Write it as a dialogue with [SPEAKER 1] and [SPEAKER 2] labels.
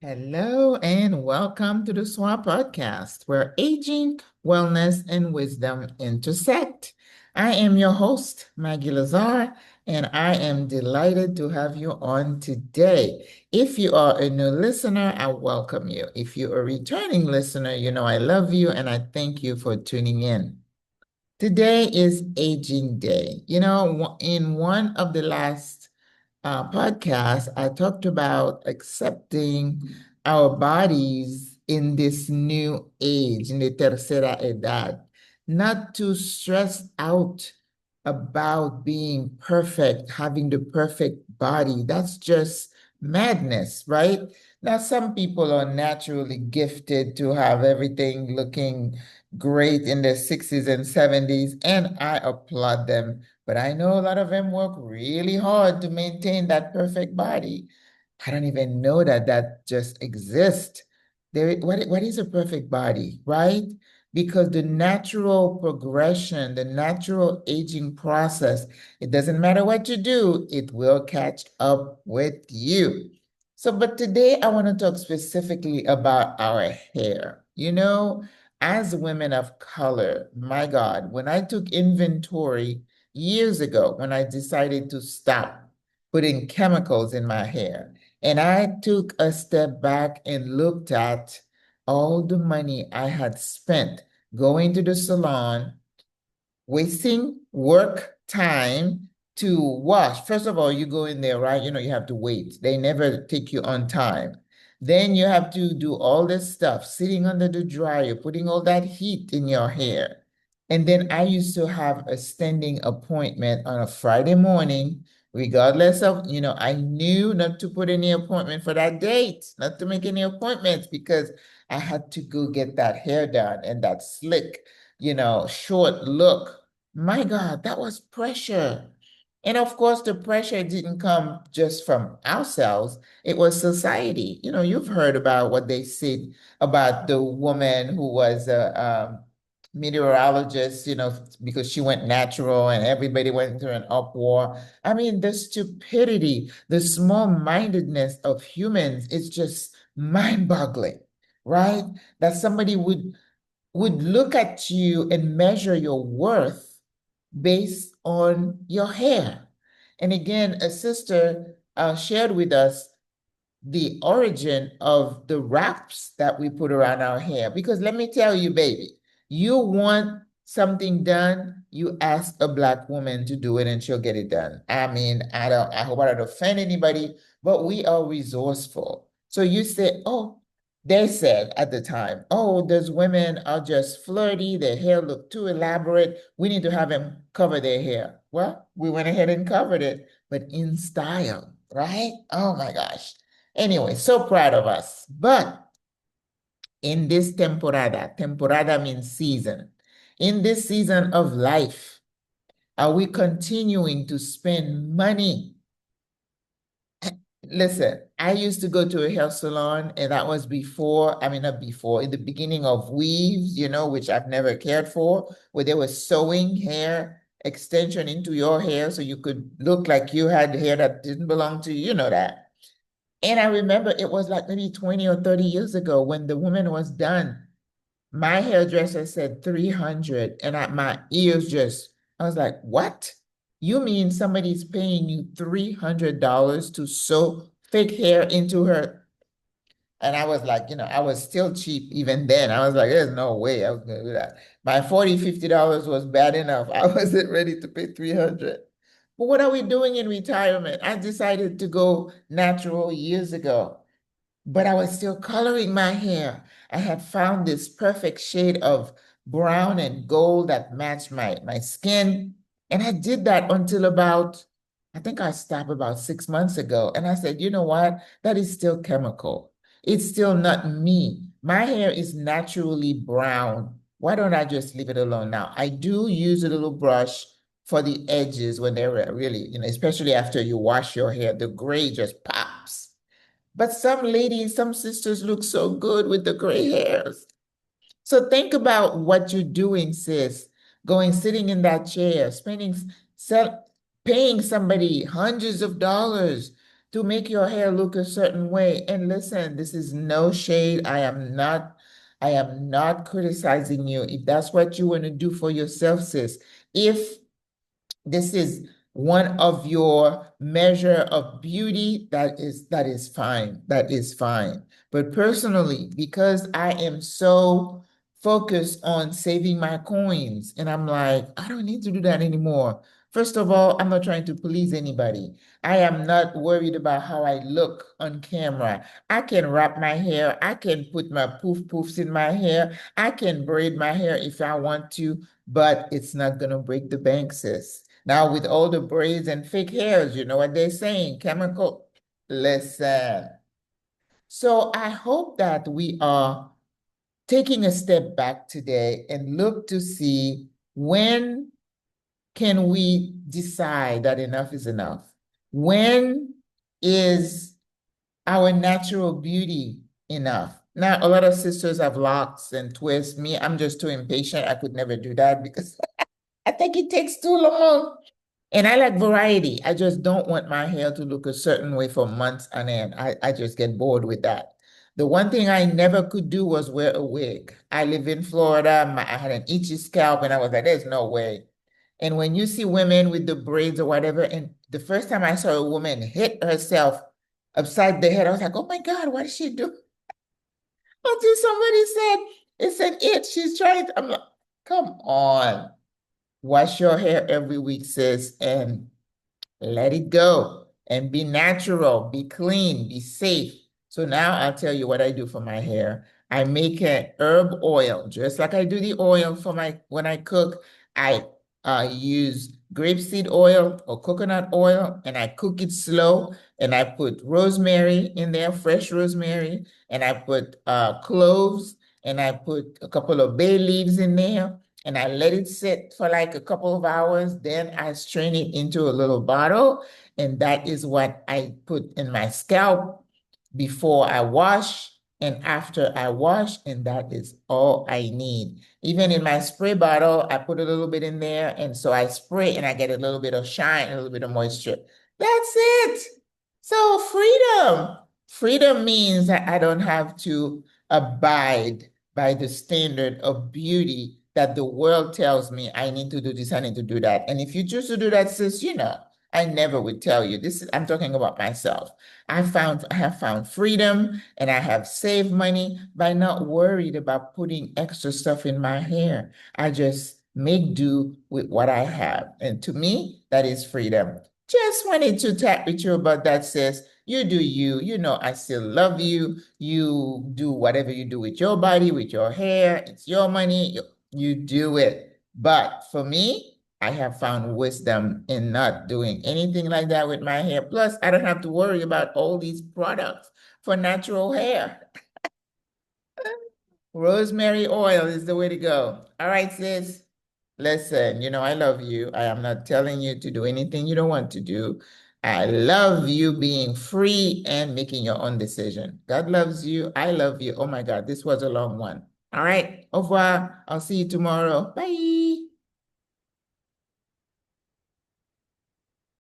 [SPEAKER 1] Hello and welcome to the SWARP podcast, where aging, wellness, and wisdom intersect. I am your host, Maggie Lazar, and I am delighted to have you on today. If you are a new listener, I welcome you. If you're a returning listener, you know I love you and I thank you for tuning in. Today is Aging Day. In one of the last podcast, I talked about accepting our bodies in this new age, in the tercera edad, not to stress out about being perfect, having the perfect body. That's just madness, right? Now, some people are naturally gifted to have everything looking great in their 60s and 70s, and I applaud them. But I know a lot of them work really hard to maintain that perfect body. I don't even know that that just exists. What is a perfect body, right? Because the natural progression, the natural aging process, it doesn't matter what you do, it will catch up with you. So, but today I want to talk specifically about our hair. As women of color, my God, when I took inventory years ago, when I decided to stop putting chemicals in my hair, and I took a step back and looked at all the money I had spent going to the salon, wasting work time to wash. First of all, you go in there, right? You have to wait. They never take you on time. Then you have to do all this stuff, sitting under the dryer, putting all that heat in your hair. And then I used to have a standing appointment on a Friday morning, regardless of, I knew not to put any appointment for that date, not to make any appointments because I had to go get that hair done and that slick, short look. My God, that was pressure. And of course, the pressure didn't come just from ourselves, it was society. You've heard about what they said about the woman who was a meteorologist, because she went natural and everybody went through an uproar. I mean, the stupidity, the small-mindedness of humans is just mind-boggling, right? That somebody would look at you and measure your worth based on your hair. And again, a sister shared with us the origin of the wraps that we put around our hair. Because let me tell you, baby, you want something done, you ask a Black woman to do it and she'll get it done. I mean, I hope I don't offend anybody, but we are resourceful. So you say, oh, they said at the time, oh, those women are just flirty, their hair look too elaborate. We need to have them cover their hair. Well, we went ahead and covered it, but in style, right? Oh my gosh. Anyway, so proud of us. But in this temporada means season. In this season of life, are we continuing to spend money? Listen, I used to go to a hair salon, and that was before, I mean, not before, in the beginning of weaves, which I've never cared for, where they were sewing hair extension into your hair so you could look like you had hair that didn't belong to you, you know that. And I remember it was like maybe 20 or 30 years ago when the woman was done. My hairdresser said 300, and my ears just, I was like, what? You mean somebody's paying you $300 to sew fake hair into her? And I was like, I was still cheap even then. I was like, there's no way I was gonna do that. My $40, $50 was bad enough. I wasn't ready to pay 300. But what are we doing in retirement? I decided to go natural years ago, but I was still coloring my hair. I had found this perfect shade of brown and gold that matched my skin. And I did that until about, I think I stopped about 6 months ago. And I said, you know what? That is still chemical. It's still not me. My hair is naturally brown. Why don't I just leave it alone now? I do use a little brush for the edges when they're really, especially after you wash your hair, the gray just pops. But some ladies, some sisters look so good with the gray hairs. So think about what you're doing, sis. Going, sitting in that chair, paying somebody hundreds of dollars to make your hair look a certain way. And listen, this is no shade. I am not criticizing you. If that's what you want to do for yourself, sis. If this is one of your measure of beauty, that is fine. That is fine. But personally, because I am so focused on saving my coins, and I'm like, I don't need to do that anymore. First of all, I'm not trying to please anybody. I am not worried about how I look on camera. I can wrap my hair. I can put my poofs in my hair. I can braid my hair if I want to, but it's not gonna break the bank, sis. Now, with all the braids and fake hairs, you know what they're saying, chemical. Listen. So I hope that we are taking a step back today and look to see when can we decide that enough is enough? When is our natural beauty enough? Now, a lot of sisters have locks and twists. Me, I'm just too impatient. I could never do that because I think it takes too long. And I like variety. I just don't want my hair to look a certain way for months on end. I just get bored with that. The one thing I never could do was wear a wig. I live in Florida. I had an itchy scalp, and I was like, there's no way. And when you see women with the braids or whatever, and the first time I saw a woman hit herself upside the head, I was like, oh my God, what did she do? Until somebody said, it's an itch. She's trying to, I'm like, come on. Wash your hair every week, sis, and let it go and be natural, be clean, be safe. So now I'll tell you what I do for my hair. I make an herb oil, just like I do the oil for when I cook. I use grapeseed oil or coconut oil, and I cook it slow. And I put rosemary in there, fresh rosemary, and I put cloves, and I put a couple of bay leaves in there, and I let it sit for like a couple of hours. Then I strain it into a little bottle, and that is what I put in my scalp before I wash and after I wash, and that is all I need. Even in my spray bottle, I put a little bit in there, and so I spray and I get a little bit of shine, a little bit of moisture. That's it. So freedom. Freedom means that I don't have to abide by the standard of beauty that the world tells me I need to do this, I need to do that. And if you choose to do that, sis, I never would tell you. I'm talking about myself. I have found freedom, and I have saved money by not worried about putting extra stuff in my hair. I just make do with what I have. And to me, that is freedom. Just wanted to chat with you about that, sis. You do you. You know I still love you. You do whatever you do with your body, with your hair. It's your money. You do it. But for me, I have found wisdom in not doing anything like that with my hair. Plus, I don't have to worry about all these products for natural hair. Rosemary oil is the way to go. All right, sis. Listen, I love you. I am not telling you to do anything you don't want to do. I love you being free and making your own decision. God loves you. I love you. Oh my God, this was a long one. All right. Au revoir. I'll see you tomorrow. Bye.